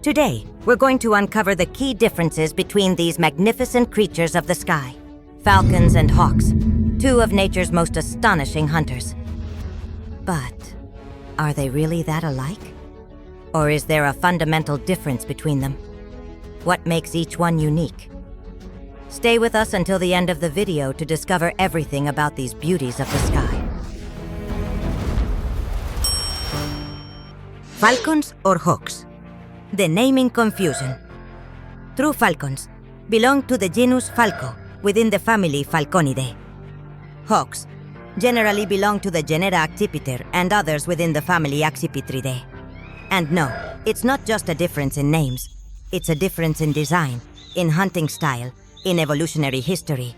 Today, we're going to uncover the key differences between these magnificent creatures of the sky, falcons and hawks, two of nature's most astonishing hunters. But are they really that alike? Or is there a fundamental difference between them? What makes each one unique? Stay with us until the end of the video to discover everything about these beauties of the sky. Falcons or hawks? The naming confusion. True falcons belong to the genus Falco within the family Falconidae. Hawks generally belong to the genera Accipiter and others within the family Accipitridae. And no, it's not just a difference in names. It's a difference in design, in hunting style, in evolutionary history,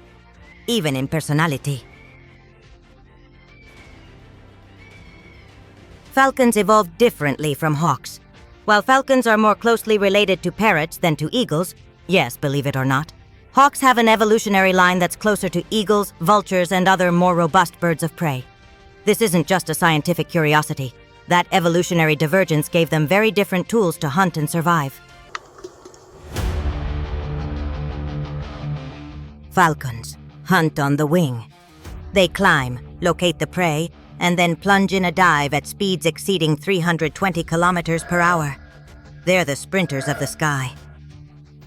even in personality. Falcons evolved differently from hawks. While falcons are more closely related to parrots than to eagles, yes, believe it or not, hawks have an evolutionary line that's closer to eagles, vultures, and other more robust birds of prey. This isn't just a scientific curiosity. That evolutionary divergence gave them very different tools to hunt and survive. Falcons hunt on the wing. They climb, locate the prey, and then plunge in a dive at speeds exceeding 320 kilometers per hour. They're the sprinters of the sky.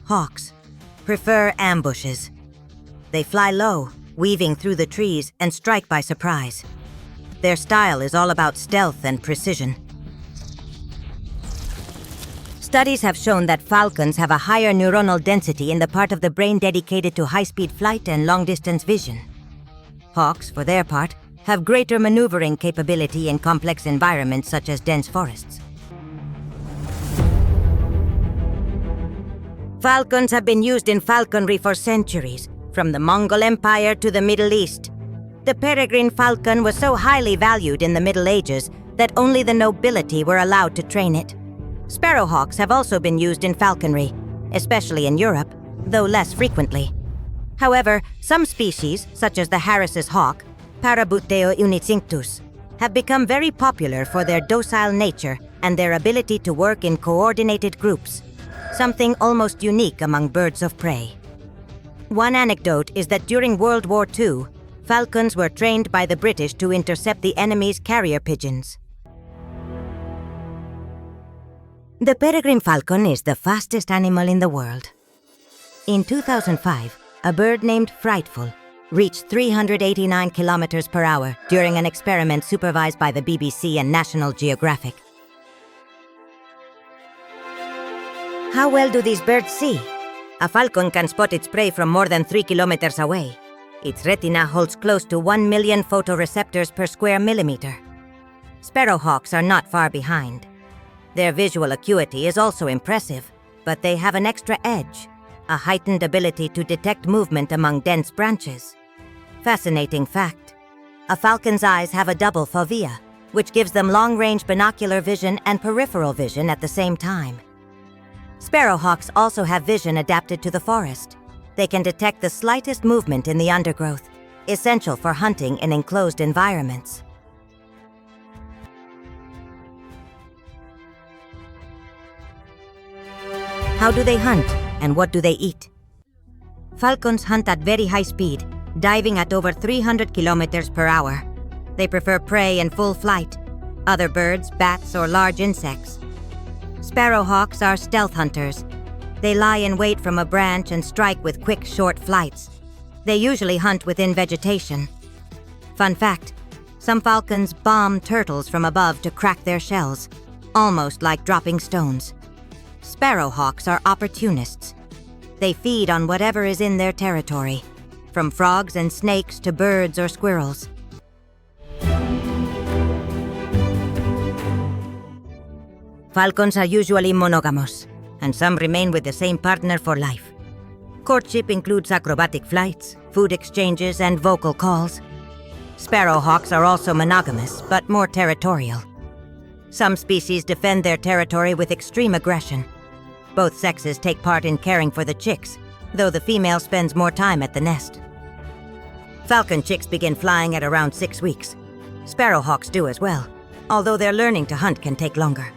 Hawks prefer ambushes. They fly low, weaving through the trees, and strike by surprise. Their style is all about stealth and precision. Studies have shown that falcons have a higher neuronal density in the part of the brain dedicated to high-speed flight and long-distance vision. Hawks, for their part, have greater maneuvering capability in complex environments such as dense forests. Falcons have been used in falconry for centuries, from the Mongol Empire to the Middle East. The peregrine falcon was so highly valued in the Middle Ages that only the nobility were allowed to train it. Sparrowhawks have also been used in falconry, especially in Europe, though less frequently. However, some species, such as the Harris's hawk, Parabuteo unicinctus, have become very popular for their docile nature and their ability to work in coordinated groups, something almost unique among birds of prey. One anecdote is that during World War II, falcons were trained by the British to intercept the enemy's carrier pigeons. The peregrine falcon is the fastest animal in the world. In 2005, a bird named Frightful reached 389 kilometers per hour during an experiment supervised by the BBC and National Geographic. How well do these birds see? A falcon can spot its prey from more than 3 kilometers away. Its retina holds close to 1 million photoreceptors per square millimeter. Sparrowhawks are not far behind. Their visual acuity is also impressive, but they have an extra edge, a heightened ability to detect movement among dense branches. Fascinating fact: a falcon's eyes have a double fovea, which gives them long-range binocular vision and peripheral vision at the same time. Sparrowhawks also have vision adapted to the forest. They can detect the slightest movement in the undergrowth, essential for hunting in enclosed environments. How do they hunt, and what do they eat? Falcons hunt at very high speed, diving at over 300 kilometers per hour. They prefer prey in full flight, other birds, bats, or large insects. Sparrowhawks are stealth hunters. They lie in wait from a branch and strike with quick, short flights. They usually hunt within vegetation. Fun fact: some falcons bomb turtles from above to crack their shells, almost like dropping stones. Sparrowhawks are opportunists. They feed on whatever is in their territory, from frogs and snakes to birds or squirrels. Falcons are usually monogamous, and some remain with the same partner for life. Courtship includes acrobatic flights, food exchanges, and vocal calls. Sparrowhawks are also monogamous, but more territorial. Some species defend their territory with extreme aggression. Both sexes take part in caring for the chicks, though the female spends more time at the nest. Falcon chicks begin flying at around 6 weeks. Sparrowhawks do as well, although their learning to hunt can take longer.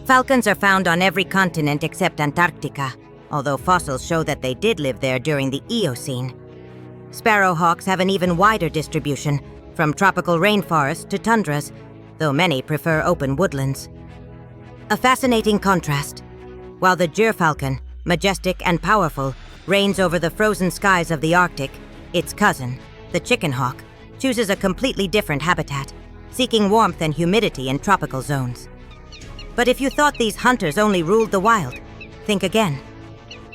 Falcons are found on every continent except Antarctica, although fossils show that they did live there during the Eocene. Sparrowhawks have an even wider distribution, from tropical rainforests to tundras, though many prefer open woodlands. A fascinating contrast. While the gyrfalcon, majestic and powerful, reigns over the frozen skies of the Arctic, its cousin, the chicken hawk, chooses a completely different habitat, seeking warmth and humidity in tropical zones. But if you thought these hunters only ruled the wild, think again.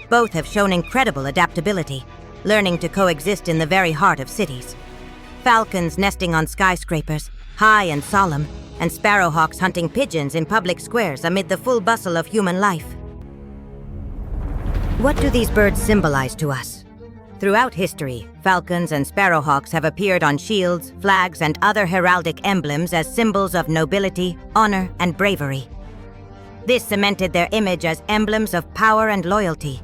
Both have shown incredible adaptability, learning to coexist in the very heart of cities. Falcons nesting on skyscrapers, high and solemn, and sparrowhawks hunting pigeons in public squares amid the full bustle of human life. What do these birds symbolize to us? Throughout history, falcons and sparrowhawks have appeared on shields, flags, and other heraldic emblems as symbols of nobility, honor, and bravery. This cemented their image as emblems of power and loyalty.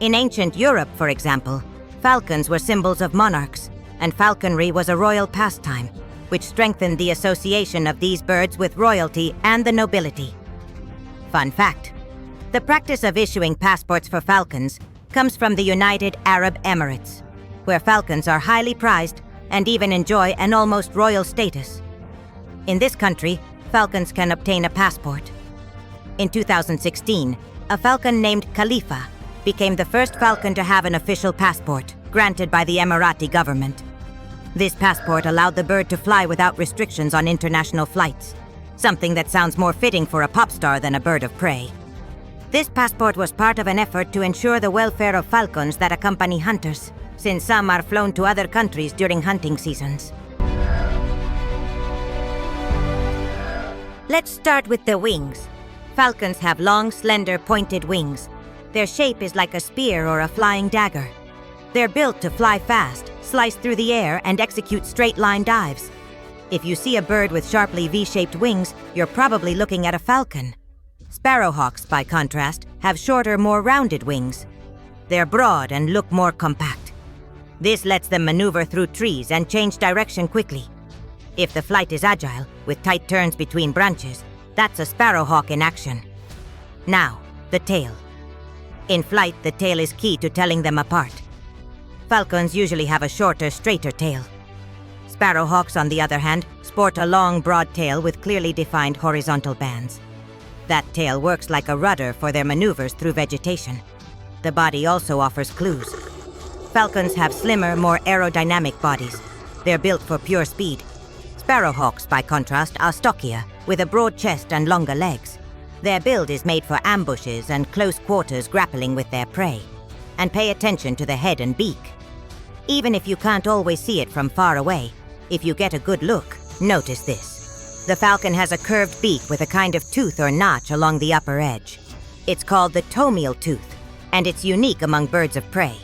In ancient Europe, for example, falcons were symbols of monarchs, and falconry was a royal pastime, which strengthened the association of these birds with royalty and the nobility. Fun fact: the practice of issuing passports for falcons comes from the United Arab Emirates, where falcons are highly prized and even enjoy an almost royal status. In this country, falcons can obtain a passport. In 2016, a falcon named Khalifa became the first falcon to have an official passport, granted by the Emirati government. This passport allowed the bird to fly without restrictions on international flights, something that sounds more fitting for a pop star than a bird of prey. This passport was part of an effort to ensure the welfare of falcons that accompany hunters, since some are flown to other countries during hunting seasons. Let's start with the wings. Falcons have long, slender, pointed wings. Their shape is like a spear or a flying dagger. They're built to fly fast, slice through the air, and execute straight-line dives. If you see a bird with sharply V-shaped wings, you're probably looking at a falcon. Sparrowhawks, by contrast, have shorter, more rounded wings. They're broad and look more compact. This lets them maneuver through trees and change direction quickly. If the flight is agile, with tight turns between branches, that's a sparrowhawk in action. Now, the tail. In flight, the tail is key to telling them apart. Falcons usually have a shorter, straighter tail. Sparrowhawks, on the other hand, sport a long, broad tail with clearly defined horizontal bands. That tail works like a rudder for their maneuvers through vegetation. The body also offers clues. Falcons have slimmer, more aerodynamic bodies. They're built for pure speed. Sparrowhawks, by contrast, are stockier, with a broad chest and longer legs. Their build is made for ambushes and close quarters grappling with their prey. And pay attention to the head and beak. Even if you can't always see it from far away, if you get a good look, notice this. The falcon has a curved beak with a kind of tooth or notch along the upper edge. It's called the tomial tooth, and it's unique among birds of prey.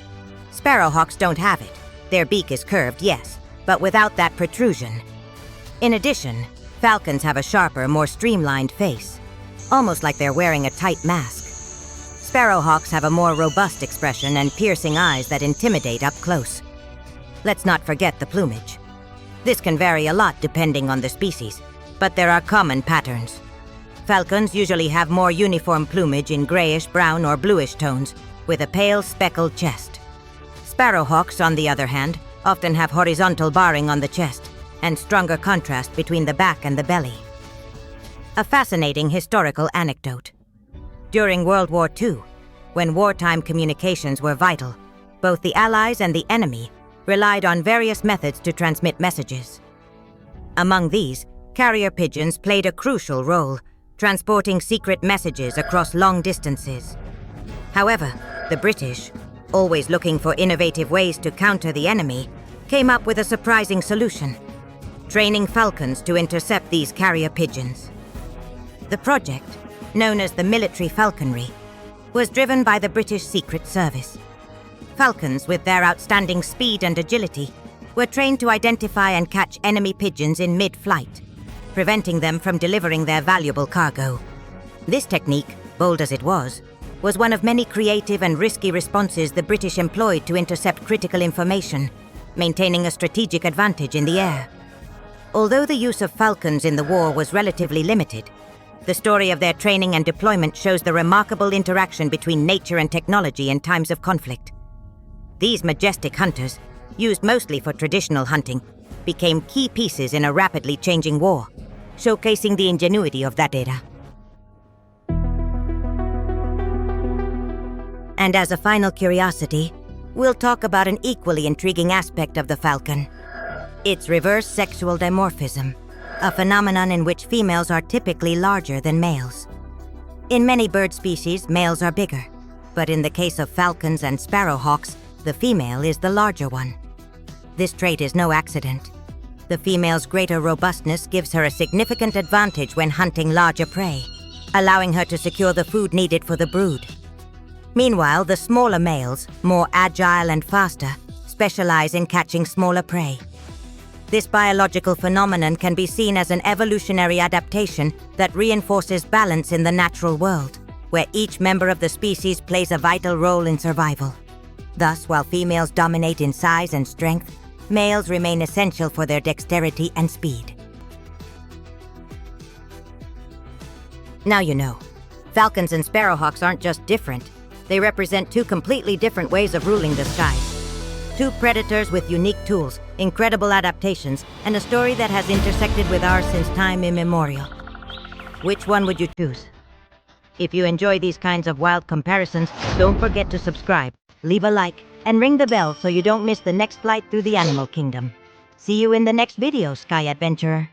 Sparrowhawks don't have it. Their beak is curved, yes, but without that protrusion. In addition, falcons have a sharper, more streamlined face, almost like they're wearing a tight mask. Sparrowhawks have a more robust expression and piercing eyes that intimidate up close. Let's not forget the plumage. This can vary a lot depending on the species, but there are common patterns. Falcons usually have more uniform plumage in grayish, brown, or bluish tones, with a pale, speckled chest. Sparrowhawks, on the other hand, often have horizontal barring on the chest, and stronger contrast between the back and the belly. A fascinating historical anecdote. During World War II, when wartime communications were vital, both the Allies and the enemy relied on various methods to transmit messages. Among these, carrier pigeons played a crucial role, transporting secret messages across long distances. However, the British, always looking for innovative ways to counter the enemy, came up with a surprising solution: training falcons to intercept these carrier pigeons. The project, known as the military falconry, was driven by the British Secret Service. Falcons, with their outstanding speed and agility, were trained to identify and catch enemy pigeons in mid-flight, preventing them from delivering their valuable cargo. This technique, bold as it was one of many creative and risky responses the British employed to intercept critical information, maintaining a strategic advantage in the air. Although the use of falcons in the war was relatively limited, The story of their training and deployment shows the remarkable interaction between nature and technology in times of conflict. These majestic hunters, used mostly for traditional hunting, became key pieces in a rapidly changing war, showcasing the ingenuity of that era. And as a final curiosity, we'll talk about an equally intriguing aspect of the falcon: its reverse sexual dimorphism, a phenomenon in which females are typically larger than males. In many bird species, males are bigger, but in the case of falcons and sparrowhawks, the female is the larger one. This trait is no accident. The female's greater robustness gives her a significant advantage when hunting larger prey, allowing her to secure the food needed for the brood. Meanwhile, the smaller males, more agile and faster, specialize in catching smaller prey. This biological phenomenon can be seen as an evolutionary adaptation that reinforces balance in the natural world, where each member of the species plays a vital role in survival. Thus, while females dominate in size and strength, males remain essential for their dexterity and speed. Now you know, falcons and sparrowhawks aren't just different. They represent two completely different ways of ruling the skies. Two predators with unique tools, incredible adaptations, and a story that has intersected with ours since time immemorial. Which one would you choose? If you enjoy these kinds of wild comparisons, don't forget to subscribe, leave a like, and ring the bell so you don't miss the next flight through the animal kingdom. See you in the next video, Sky Adventurer.